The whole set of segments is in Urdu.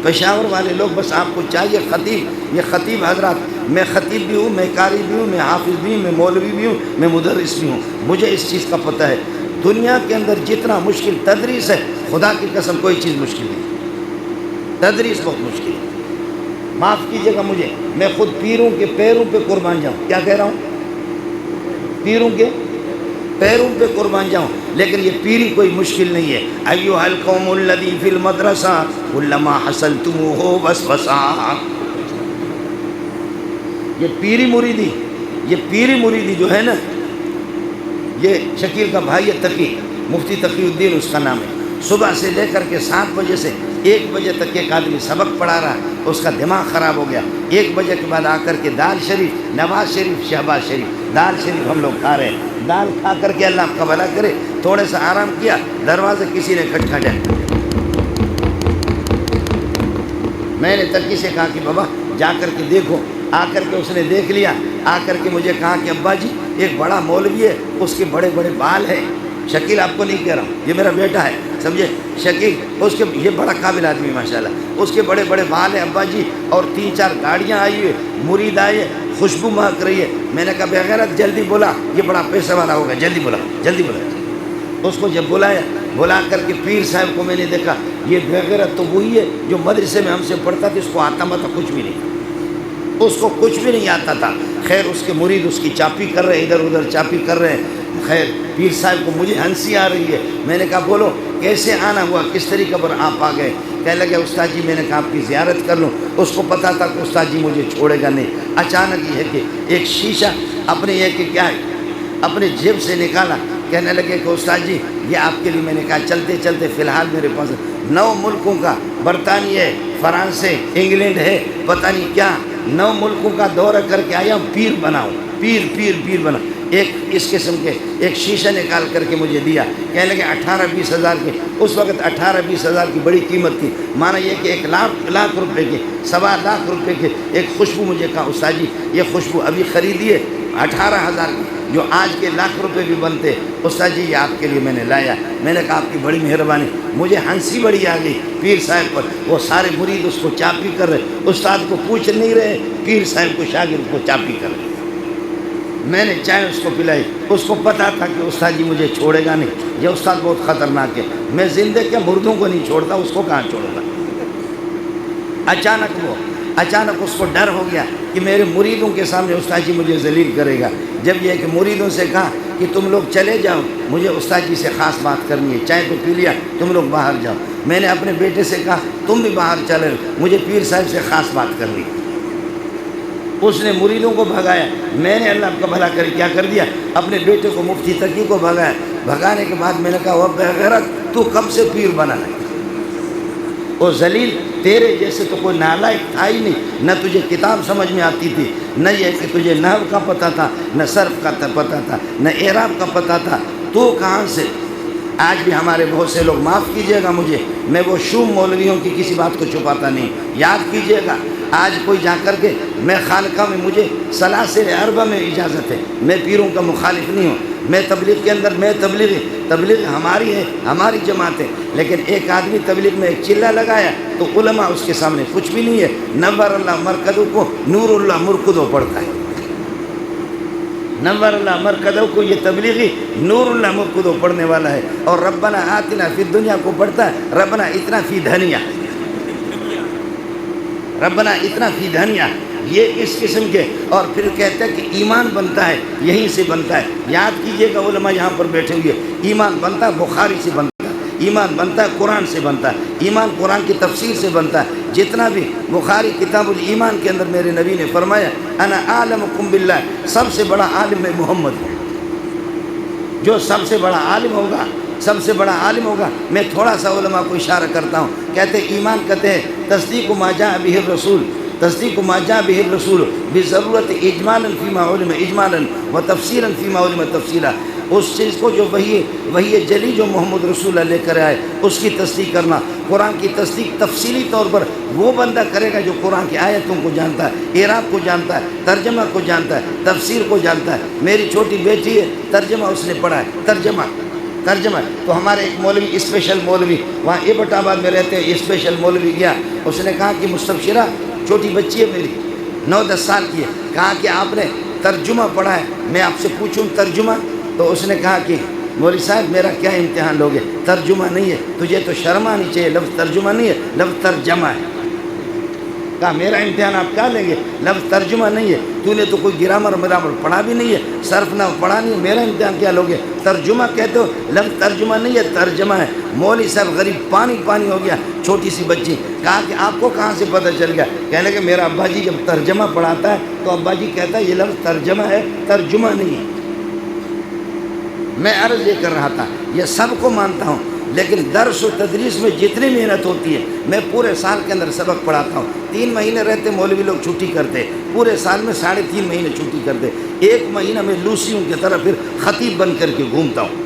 پشاور والے لوگ بس آپ کو چاہیے خطیب، یہ خطیب حضرات، میں خطیب بھی ہوں، میں قاری بھی ہوں، میں حافظ بھی ہوں، میں مولوی بھی ہوں، میں مدرس بھی ہوں، مجھے اس چیز کا پتہ ہے دنیا کے اندر جتنا مشکل تدریس ہے، خدا کی قسم کوئی چیز مشکل نہیں، تدریس بہت مشکل ہے۔ معاف کیجیے گا مجھے، میں خود پیروں کے پیروں پہ قربان جاؤں، کیا کہہ رہا ہوں؟ پیروں کے پیروں پہ قربان جاؤں، لیکن یہ پیری کوئی مشکل نہیں ہے۔ ایھا القوم الذی فی المدرسہ کلما حصلتموہ وسوسہ، یہ پیری مریدی جو ہے نا، یہ شکیل کا بھائی ہے تقی، مفتی تقی الدین اس کا نام ہے، صبح سے لے کر کے 7 بجے سے 1 بجے تک ایک آدمی سبق پڑھا رہا، اس کا دماغ خراب ہو گیا۔ 1 بجے کے بعد آ کر کے دال شریف، نواز شریف، شہباز شریف، دال شریف ہم لوگ کھا رہے ہیں، دال کھا کر کے اللہ آپ کا بھلا کرے، تھوڑے سا آرام کیا، دروازے کسی نے کھٹکھٹایا، میں نے تقی سے کہا کہ بابا جا کر کے دیکھو، آ کر کے اس نے دیکھ لیا، آ کر کے مجھے کہا کہ ابا جی ایک بڑا مولوی ہے، اس کے بڑے بڑے بال ہیں، شکیل آپ کو نہیں کہہ رہا ہوں، یہ میرا بیٹا ہے، سمجھے شکیل، اس کے یہ بڑا قابل آدمی ماشاءاللہ، اس کے بڑے بڑے بال ہیں ابا جی، اور 3-4 گاڑیاں آئی ہوئی، مرید آئے، خوشبو مہک رہی ہے۔ میں نے کہا بے غیرت جلدی بولا، یہ بڑا پیسے والا ہوگا، جلدی بولا جلدی بولا۔ اس کو جب بلایا، بلا کر کے پیر صاحب کو میں نے دیکھا، یہ بے غیرت تو وہی ہے جو مدرسے میں ہم سے پڑھتا تھا، اس کو آتا متا کچھ بھی نہیں، اس کو کچھ بھی نہیں آتا تھا۔ خیر اس کے مرید اس کی چاپی کر رہے ہیں، ادھر ادھر چاپی کر رہے ہیں۔ خیر پیر صاحب کو مجھے ہنسی آ رہی ہے، میں نے کہا بولو کیسے آنا ہوا، کس طریقے پر آپ آ گئے؟ کہنے لگے استاد جی میں نے کہا آپ کی زیارت کر لوں، اس کو پتا تھا کہ استاد جی مجھے چھوڑے گا نہیں۔ اچانک یہ ہے کہ ایک شیشہ اپنے یہ کہ کیا ہے اپنے جیب سے نکالا، کہنے لگے کہ استاد جی یہ آپ کے لیے، میں نے کہا چلتے چلتے فی الحال میرے پاس 9 ملکوں کا، برطانیہ ہے، فرانس ہے، انگلینڈ ہے، پتہ نہیں کیا 9 ملکوں کا دورہ کر کے آیا ہوں، پیر بناؤ، پیر بنا۔ ایک اس قسم کے ایک شیشہ نکال کر کے مجھے دیا، کہنے لگے 18-20 ہزار کی، اس وقت 18-20 ہزار کی بڑی قیمت تھی، مانا یہ کہ 1 لاکھ روپے کی، 1.25 لاکھ روپے کی ایک خوشبو، مجھے کہا استاد جی یہ خوشبو ابھی خریدیے 18,000 کی، جو آج کے لاکھ روپے بھی بنتے، استاد جی یہ آپ کے لیے میں نے لایا۔ میں نے کہا آپ کی بڑی مہربانی، مجھے ہنسی بڑی آ گئی پیر صاحب پر، وہ سارے مرید اس کو چاپی کر رہے، استاد کو پوچھ نہیں رہے، پیر صاحب کو شاگرد کو چاپی کر رہے۔ میں نے چائے اس کو پلائی، اس کو پتا تھا کہ استاد جی مجھے چھوڑے گا نہیں، یہ استاد بہت خطرناک ہے، میں زندہ کے مردوں کو نہیں چھوڑتا، اس کو کہاں چھوڑوں گا۔ اچانک اس کو ڈر ہو گیا کہ میرے مریدوں کے سامنے استاد جی مجھے ذلیل کرے گا۔ جب یہ کہ مریدوں سے کہا کہ تم لوگ چلے جاؤ، مجھے استاد جی سے خاص بات کرنی ہے، چائے تو پی لیا، تم لوگ باہر جاؤ۔ میں نے اپنے بیٹے سے کہا تم بھی باہر چلے، مجھے پیر صاحب سے خاص بات کرنی ہے۔ اس نے مریدوں کو بھگایا، میں نے اللہ کا بھلا کر کیا کر دیا، اپنے بیٹے کو مفتی تقی کو بھگایا۔ بھگانے کے بعد میں نے کہا وہ بے غیرت تو کب سے پیر بنا ہے؟ وہ ذلیل، تیرے جیسے تو کوئی نالائق تھا ہی نہیں، نہ تجھے کتاب سمجھ میں آتی تھی، نہ یہ کہ تجھے نحو کا پتہ تھا، نہ صرف کا پتہ تھا، نہ اعراب کا پتہ تھا، تو کہاں سے؟ آج بھی ہمارے بہت سے لوگ، معاف کیجئے گا مجھے، میں وہ شوم مولویوں کی کسی بات کو چھپاتا نہیں، یاد کیجئے گا آج کوئی جا کر کے، میں خانقاہ میں مجھے سلاسل اربع میں اجازت ہے، میں پیروں کا مخالف نہیں ہوں، میں تبلیغ کے اندر میں تبلیغ ہماری ہے، ہماری جماعت ہے، لیکن ایک آدمی تبلیغ میں ایک چلہ لگایا تو علماء اس کے سامنے کچھ بھی نہیں ہے۔ نور اللہ مرکدو کو نور اللہ مرکدو پڑھتا ہے، نور اللہ مرکدو کو یہ تبلیغی نور اللہ مرکدو پڑھنے والا ہے، اور ربنا آتنا فی الدنیا کو پڑھتا ہے ربنا اتنا فی دھنیا، ربنا اتنا فی دھنیا، یہ اس قسم کے، اور پھر کہتا ہے کہ ایمان بنتا ہے یہیں سے بنتا ہے۔ یاد کیجئے گا علماء یہاں پر بیٹھے ہوئے، ایمان بنتا ہے بخاری سے بنتا ہے، ایمان بنتا ہے قرآن سے بنتا ہے، ایمان قرآن کی تفسیر سے بنتا ہے۔ جتنا بھی بخاری کتاب الایمان کے اندر میرے نبی نے فرمایا انا اعلمکم باللہ، سب سے بڑا عالم میں محمد ہوں، جو سب سے بڑا عالم ہوگا، سب سے بڑا عالم ہوگا۔ میں تھوڑا سا علماء کو اشارہ کرتا ہوں، کہتے ہیں ایمان کہتے ہیں تصدیق ما جاء به الرسول، تصدیق ما جاء به الرسول بضرورت اجمالا فيما علم اجمالا وتفصيلا فيما علم تفصيلا، اس چیز کو جو وہی جلی جو محمد رسول اللہ لے کر آئے اس کی تصدیق کرنا۔ قرآن کی تصدیق تفصیلی طور پر وہ بندہ کرے گا جو قرآن کی آیتوں کو جانتا ہے، اعراب کو جانتا ہے، ترجمہ کو جانتا ہے، تفسیر کو جانتا ہے۔ میری چھوٹی بیٹی ہے، ترجمہ اس نے پڑھا ہے، ترجمہ. تو ہمارے ایک مولوی اسپیشل مولوی وہاں ایبٹ آباد میں رہتے ہیں، اسپیشل مولوی گیا، اس نے کہا کہ مستبشرہ چھوٹی بچی ہے میری 9-10 سال کی ہے، کہا کہ آپ نے ترجمہ پڑھا ہے، میں آپ سے پوچھوں ترجمہ؟ تو اس نے کہا کہ مولوی صاحب میرا کیا امتحان لوگے، ترجمہ نہیں ہے، تجھے تو شرم آنی چاہیے، لفظ ترجمہ نہیں ہے، لفظ ترجمہ ہے. کہا میرا امتحان آپ کیا لیں گے، لفظ ترجمہ نہیں ہے، تو نے تو کوئی گرامر پڑھا بھی نہیں ہے، صرف نہ پڑھا نہیں ہے، میرا امتحان کیا لوگے، ترجمہ کہتے ہو، لفظ ترجمہ نہیں ہے ترجمہ ہے. مولوی صاحب غریب پانی ہو گیا. چھوٹی سی بچی کہا کہ آپ کو کہاں سے پتہ چل گیا، کہنے کہ میرا ابا جی جب ترجمہ پڑھاتا ہے تو ابا جی کہتا ہے یہ لفظ ترجمہ ہے، ترجمہ نہیں ہے. میں عرض یہ کر رہا تھا، یہ سب کو مانتا ہوں، لیکن درس و تدریس میں جتنی محنت ہوتی ہے، میں پورے سال کے اندر سبق پڑھاتا ہوں. 3 مہینے رہتے مولوی لوگ چھٹی کرتے، پورے سال میں 3.5 مہینے چھٹی کرتے. 1 مہینہ میں لوسیوں کی طرح پھر خطیب بن کر کے گھومتا ہوں،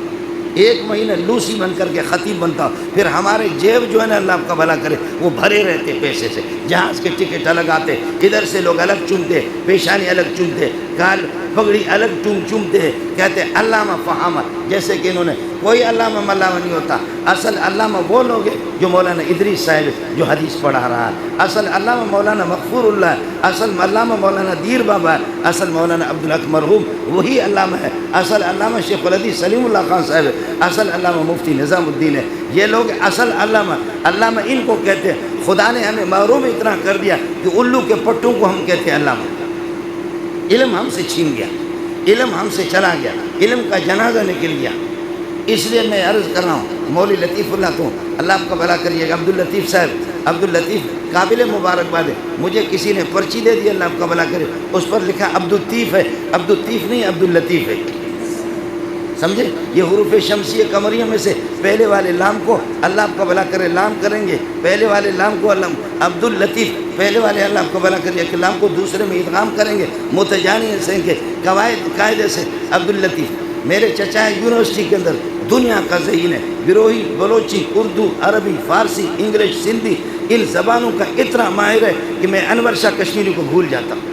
1 مہینہ لوسی بن کر کے خطیب بنتا ہوں. پھر ہمارے جیب جو ہے نا، اللہ آپ کا بھلا کرے، وہ بھرے رہتے پیسے سے. جہاز کے ٹکٹ الگ آتے، ادھر سے لوگ الگ چنتے، پیشانی الگ چنتے، گال پگڑی الگ چومتے، کہتے علامہ فہامہ. جیسے کہ انہوں نے کوئی علامہ ملامہ نہیں ہوتا، اصل علامہ وہ لوگ ہیں جو مولانا ادریس صاحب جو حدیث پڑھا رہا ہے، اصل علامہ مولانا مغفور اللہ ہے، اصل علامہ مولانا دیر بابا ہے، اصل مولانا عبدالحق مرحوم وہی علامہ ہے، اصل علامہ شیخ الحدیث سلیم اللہ خان صاحب ہے، اصل علامہ مفتی نظام الدین ہے. یہ لوگ اصل علامہ ان کو کہتے ہیں. خدا نے ہمیں محروم اتنا کر دیا کہ الو کے پٹوں کو ہم کہتے ہیں علامہ. علم ہم سے چھین گیا، علم ہم سے چلا گیا، علم کا جنازہ نکل گیا. اس لیے میں عرض کر رہا ہوں، مولوی لطیف اللہ تو اللہ آپ کا بھلا کریے گا، عبداللطیف صاحب، عبداللطیف قابل مبارکباد ہے. مجھے کسی نے پرچی دے دی، اللہ آپ کا بھلا کرے، اس پر لکھا عبدالطیف ہے، عبدالطیف نہیں عبداللطیف ہے. سمجھے؟ یہ حروف شمسی قمریہ میں سے پہلے والے لام کو اللہ آپ کا بھلا کرے لام کریں گے، پہلے والے لام کو اللہ عبداللطیف، پہلے والے اللہ آپ کا بھلا کرے کہ لام کو دوسرے میں ادغام کریں گے متجانی سے کے قاعدے سے عبداللطیف. میرے چچا یونیورسٹی کے اندر دنیا کا ذہین ہے، بروہی، بلوچی، اردو، عربی، فارسی، انگلش، سندھی، ان زبانوں کا اتنا ماہر ہے کہ میں انور شاہ کشمیری کو بھول جاتا ہوں.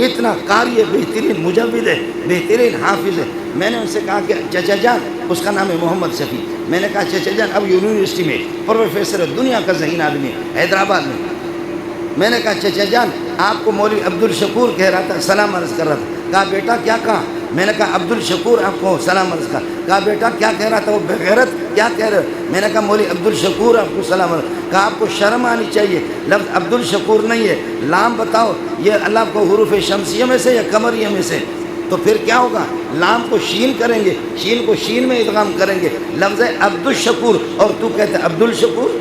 اتنا قاری ہے، بہترین مجود ہے، بہترین حافظ ہے. میں نے ان سے کہا کہ چچا جان، اس کا نام ہے محمد شفیع، میں نے کہا چچا جان اب یونیورسٹی میں پروفیسر ہے، دنیا کا ذہین آدمی ہے حیدرآباد میں. میں نے کہا چچا جان آپ کو مولوی عبدالشکور کہہ رہا تھا، سلام عرض کر رہا تھا. کہا بیٹا کیا کہا؟ میں نے کہا عبدالشکور آپ کو سلام عرض کر. کہا بیٹا کیا کہہ رہا تھا وہ بغیرت، کیا کہہ رہے؟ میں نے کہا مولوی عبدالشکور آپ کو سلام عرض. کہا آپ کو شرم آنی چاہیے، لفظ عبدالشکور نہیں ہے، لام بتاؤ یہ اللہ کو حروف شمسیہ میں سے یا قمریہ میں سے؟ تو پھر کیا ہوگا؟ لام کو شین کریں گے، شین کو شین میں ادغام کریں گے، لفظ عبدالشکور، اور تو کہتے عبدالشکور؟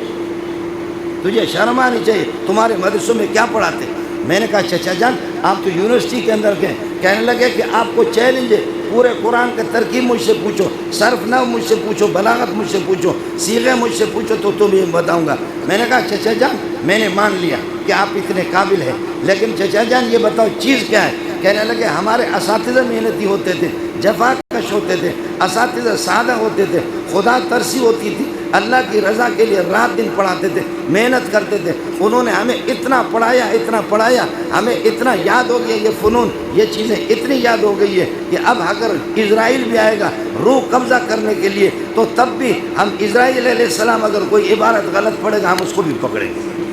تجھے شرم آنی چاہیے، تمہارے مدرسوں میں کیا پڑھاتے؟ میں نے کہا چچا جان آپ تو یونیورسٹی کے اندر گئے. کہنے لگے کہ آپ کو چیلنج ہے، پورے قرآن کا ترکیب مجھ سے پوچھو، صرف نحو مجھ سے پوچھو، بلاغت مجھ سے پوچھو، صیغے مجھ سے پوچھو تو تمہیں بتاؤں گا. میں نے کہا چچا جان میں نے مان لیا کہ آپ اتنے قابل ہیں، لیکن چچا جان یہ بتاؤ چیز کیا ہے؟ کہنے لگے ہمارے اساتذہ محنتی ہوتے تھے، جفا کش ہوتے تھے، اساتذہ سادہ ہوتے تھے، خدا ترسی ہوتی تھی، اللہ کی رضا کے لیے رات دن پڑھاتے تھے، محنت کرتے تھے. انہوں نے ہمیں اتنا پڑھایا، ہمیں اتنا یاد ہو گیا، یہ فنون، یہ چیزیں اتنی یاد ہو گئی ہے کہ اب اگر اسرائیل بھی آئے گا روح قبضہ کرنے کے لیے تو تب بھی ہم اسرائیل علیہ السلام اگر کوئی عبارت غلط پڑھے گا ہم اس کو بھی پکڑیں گے.